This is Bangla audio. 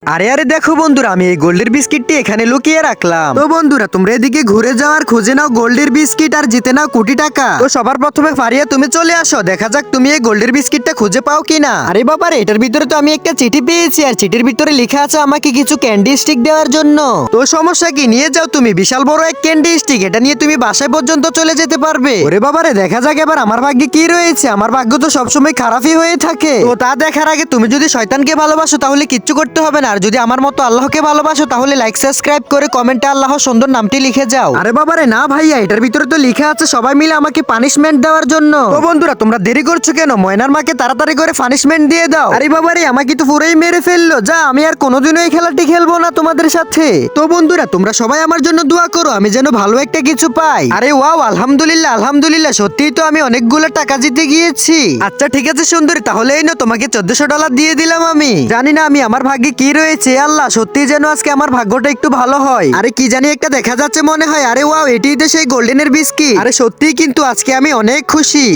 আরে আরে দেখো বন্ধুরা, আমি এই গোল্ডের বিস্কিটটি এখানে লুকিয়ে রাখলাম। তো বন্ধুরা, তোমরা এদিকে ঘুরে যাও আর খুঁজে নাও গোল্ডের বিস্কিট আর জিতে নাও কোটি টাকা। তো সবার প্রথমে ফারিয়া তুমি চলে আসো, দেখা যাক তুমি এই গোল্ডের বিস্কিটটা খুঁজে পাও কিনা। আরে বাবারে, এটার ভিতরে তো আমি একটা চিঠি পেয়েছি আর চিঠির ভিতরে লেখা আছে আমাকে কিছু ক্যান্ডি স্টিক দেওয়ার জন্য। তো সমস্যা কি, নিয়ে যাও তুমি, বিশাল বড় এক ক্যান্ডি স্টিক, এটা নিয়ে তুমি বাসায় পর্যন্ত চলে যেতে পারবে। ওরে বাবারে, দেখা যাক এবার আমার ভাগ্যে কি রয়েছে। আমার ভাগ্য তো সবসময় খারাপই হয়ে থাকে। তো তা দেখার আগে তুমি যদি শয়তানকে ভালোবাসো তাহলে কিচ্ছু করতে হবে না, আর যদি আমার মতো আল্লাহকে ভালোবাসো তাহলে লাইক সাবস্ক্রাইব করে কমেন্টে আল্লাহ সুন্দর নামটি লিখে যাও। আরে বাবারে না ভাইয়া, এটার ভিতরে তো লেখা আছে সবাই মিলে আমাকে পানিশমেন্ট দেওয়ার জন্য। তো বন্ধুরা, তোমরা দেরি করছো কেন? ময়নার মাকে তাড়াতাড়ি করে পানিশমেন্ট দিয়ে দাও। আরে বাবারে, আমাকে তো পুরোই মেরে ফেললো। যা, আমি আর কোনোদিনও এই খেলাটি খেলবো না তোমাদের সাথে। তো বন্ধুরা, তোমরা সবাই আমার জন্য দোয়া করো, আমি যেন ভালো একটা কিছু পাই। আরে ওয়াও, আলহামদুলিল্লাহ আলহামদুলিল্লাহ, সত্যিই তো আমি অনেকগুলো টাকা জিতে গিয়েছি। আচ্ছা ঠিক আছে সুন্দরী, তাহলে এই না তোমাকে $1400 দিয়ে দিলাম আমি। জানি না আমি আমার ভাগ্যে কি রয়েছে, আল্লাহ সত্যি যেন আজকে আমার ভাগ্যটা একটু ভালো হয়। আরে কি জানি একটা দেখা যাচ্ছে মনে হয়। আরে ওয়াও, এটিই তো সেই গোল্ডেনের বিস্কিট। আরে সত্যিই কিন্তু আজকে আমি অনেক খুশি।